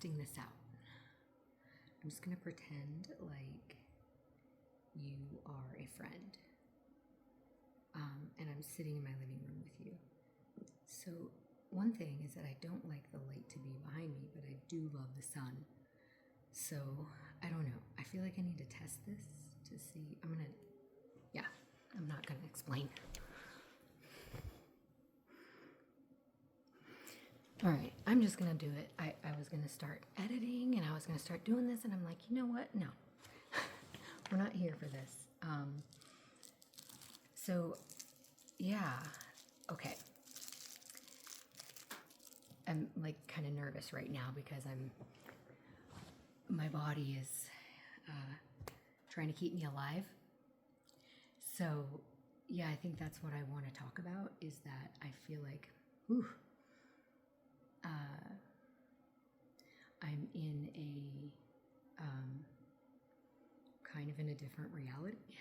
testing this out. I'm just gonna pretend like you are a friend. And I'm sitting in my living room with you. So one thing is that I don't like the light to be behind me, but I do love the sun. So I don't know. I feel like I need to test this to see. I'm not gonna explain. All right, I'm just gonna do it. I was gonna start editing and I was gonna start doing this, and I'm like, you know what? No, we're not here for this. So yeah, okay. I'm like kind of nervous right now because my body is trying to keep me alive. So yeah, I think that's what I want to talk about, is that I feel like, I'm in a kind of in a different reality.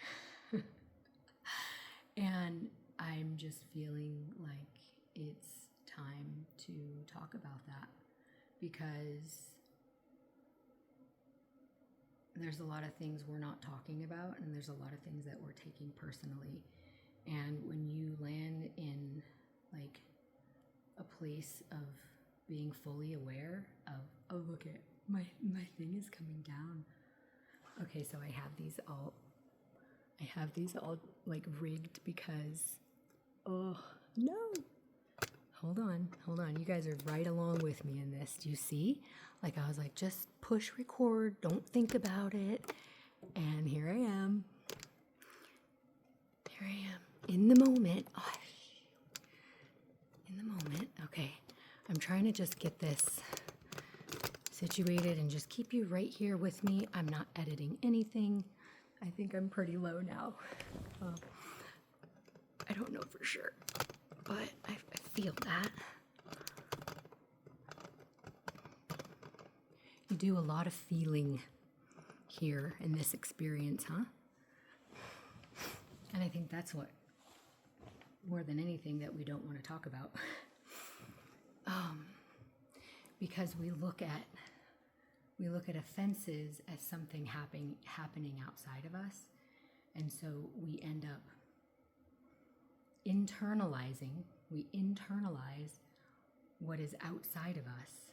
And I'm just feeling like it's time to talk about that, because there's a lot of things we're not talking about, and there's a lot of things that we're taking personally. And when you land in like a place of being fully aware of, oh, look at my thing is coming down. Okay, so I have these all like rigged because, oh no, hold on, you guys are right along with me in this. Do you see? Like, I was like, just push record, don't think about it, and here I am in the moment. In the moment. Okay, I'm trying to just get this situated and just keep you right here with me. I'm not editing anything. I think I'm pretty low now. I don't know for sure, but I feel that. You do a lot of feeling here in this experience, huh? And I think that's what, more than anything, that we don't want to talk about. Because we look at offenses as something happening outside of us, and so we end up internalizing. We internalize what is outside of us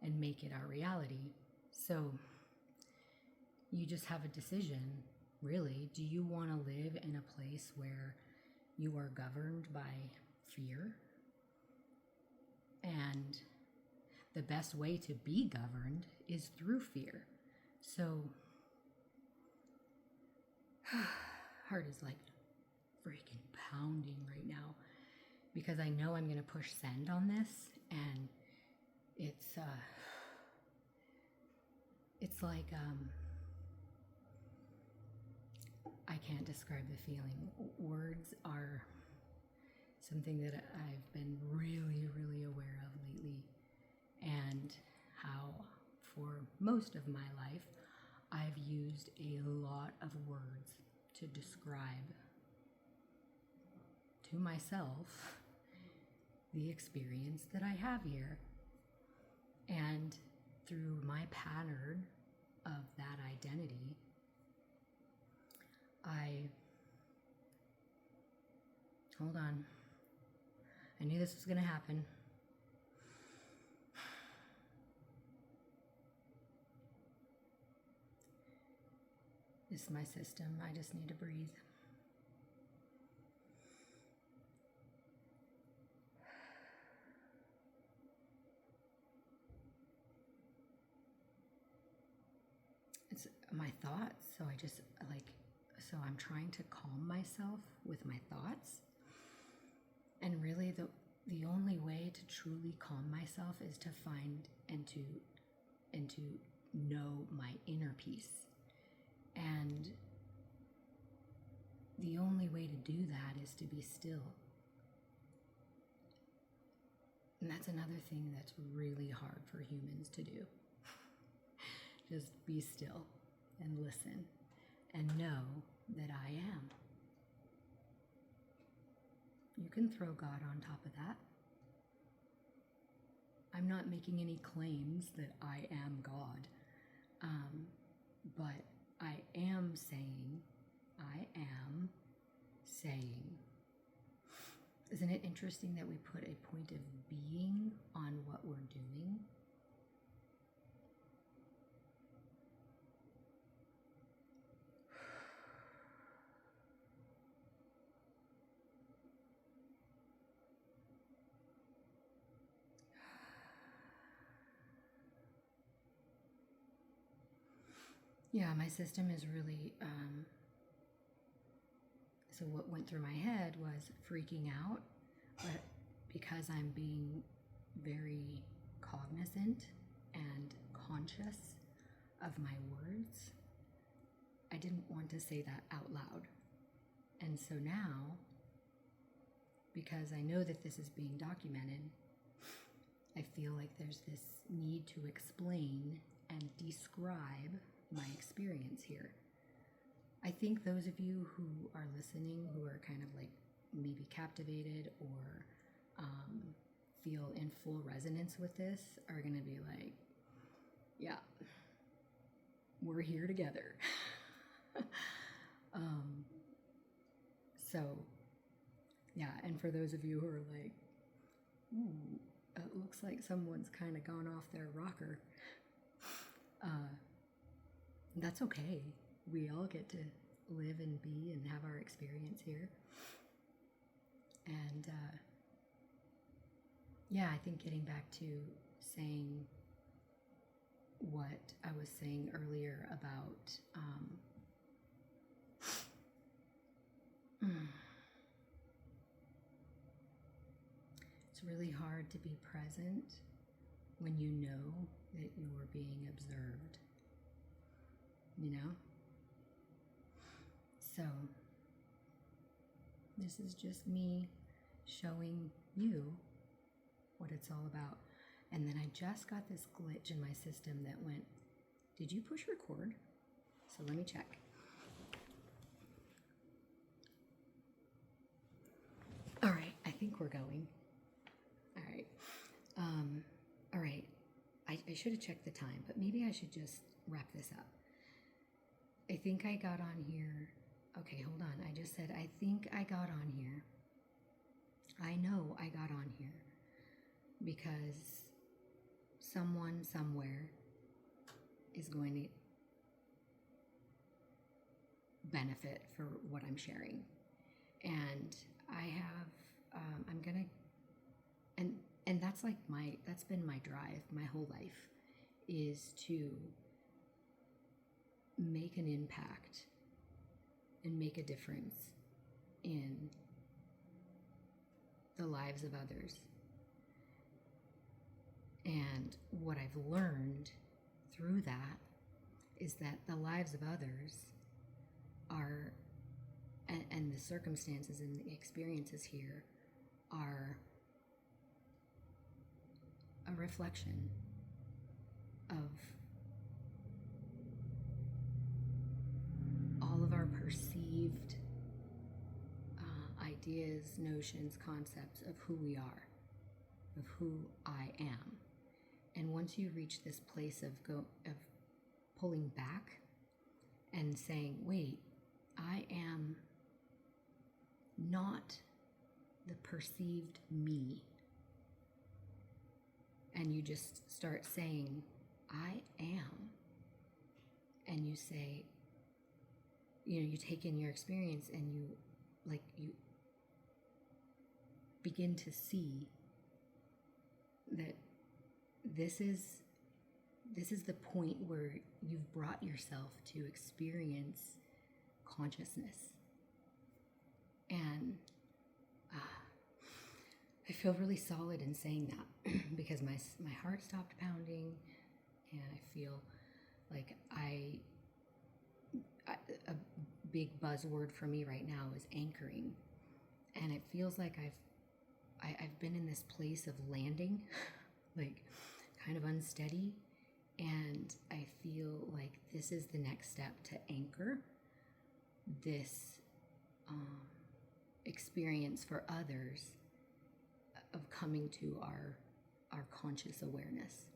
and make it our reality. So you just have a decision, really. Do you want to live in a place where you are governed by fear? And the best way to be governed is through fear. So heart is like freaking pounding right now, because I know I'm going to push send on this, and it's like, I can't describe the feeling. Words are something that I've been really, really aware of lately, and how for most of my life I've used a lot of words to describe to myself the experience that I have here. And through my pattern of that identity, hold on, I knew this was going to happen. This is my system. I just need to breathe. It's my thoughts. So I'm trying to calm myself with my thoughts. And really the only way to truly calm myself is to find and to know my inner peace. And the only way to do that is to be still. And that's another thing that's really hard for humans to do. Just be still and listen and know that I am. You can throw God on top of that. I'm not making any claims that I am God, but I am saying, isn't it interesting that we put a point of being on what we're doing? Yeah, my system is really, so what went through my head was freaking out, but because I'm being very cognizant and conscious of my words, I didn't want to say that out loud. And so now, because I know that this is being documented, I feel like there's this need to explain and describe my experience here. I think those of you who are listening, who are kind of like maybe captivated or feel in full resonance with this, are going to be like, yeah, we're here together. So, yeah, and for those of you who are like, ooh, it looks like someone's kind of gone off their rocker, that's okay. We all get to live and be and have our experience here. And yeah, I think getting back to saying what I was saying earlier about it's really hard to be present when you know that you're being observed, you know? So, this is just me showing you what it's all about. And then I just got this glitch in my system that went, did you push record? So let me check. All right, I think we're going. All right. All right. I should have checked the time, but maybe I should just wrap this up. I think I got on here. Okay, hold on. I just said, I think I got on here. I know I got on here because someone somewhere is going to benefit for what I'm sharing. And I have, I'm going to, and that's like that's been my drive my whole life, is to make an impact and make a difference in the lives of others. And what I've learned through that is that the lives of others are, and the circumstances and the experiences here are a reflection of all of our perceived ideas, notions, concepts of who we are, of who I am. And once you reach this place of pulling back and saying, wait, I am not the perceived me. And you just start saying, I am. And you say, you take in your experience and you begin to see that this is the point where you've brought yourself to experience consciousness. And I feel really solid in saying that because my heart stopped pounding, and I feel like a big buzzword for me right now is anchoring. And it feels like I've been in this place of landing, like kind of unsteady. And I feel like this is the next step to anchor this experience for others of coming to our our conscious awareness.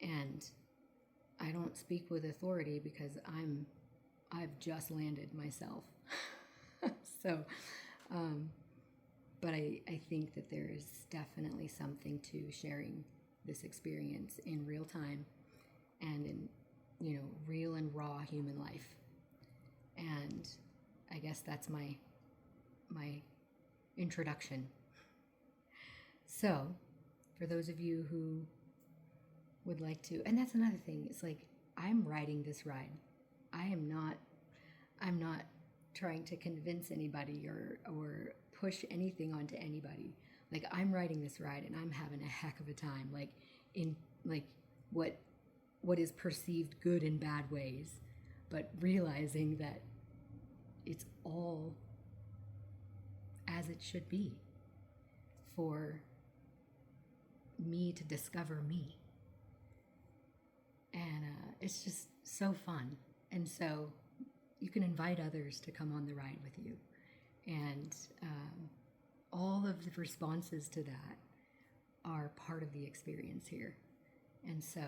And I don't speak with authority because I've just landed myself. So, but I think that there is definitely something to sharing this experience in real time and in, real and raw human life. And I guess that's my introduction. So, for those of you who would like to, and that's another thing, it's like I'm riding this ride. I'm not trying to convince anybody or push anything onto anybody. Like, I'm riding this ride and I'm having a heck of a time, like in like what is perceived good and bad ways, but realizing that it's all as it should be for me to discover me. And it's just so fun. And so you can invite others to come on the ride with you. And all of the responses to that are part of the experience here. And so,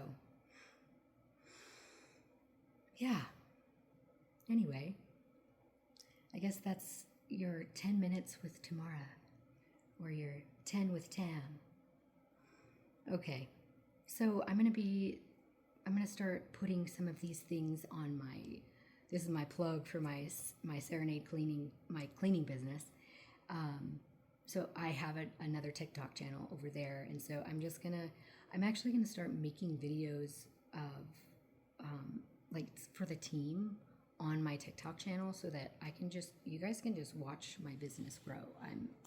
yeah. Anyway, I guess that's your 10 minutes with Tamara, or your 10 with Tam. Okay, so I'm going to start putting some of these things on this is my plug for my Serenade cleaning, my cleaning business. So I have another TikTok channel over there. And so I'm actually going to start making videos of, like for the team on my TikTok channel so that you guys can just watch my business grow.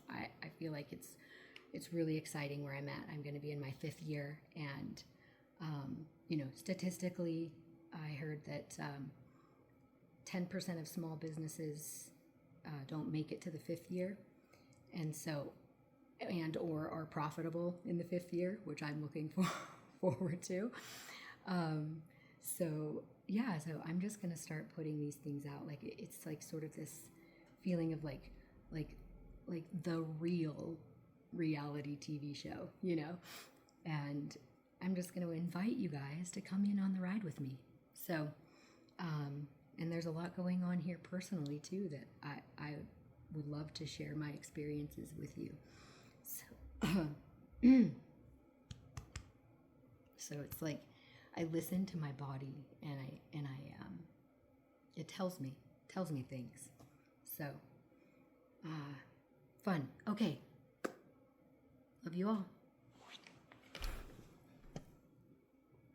I feel like it's really exciting where I'm at. I'm going to be in my 5th year, and statistically, I heard that 10% of small businesses don't make it to the 5th year, or are profitable in the 5th year, which I'm looking forward to. So I'm just gonna start putting these things out. Like, it's like sort of this feeling of like the real reality TV show, and I'm just going to invite you guys to come in on the ride with me. So, and there's a lot going on here personally too that I would love to share my experiences with you. So, so it's like I listen to my body, and it tells me things. So, fun. Okay. Love you all.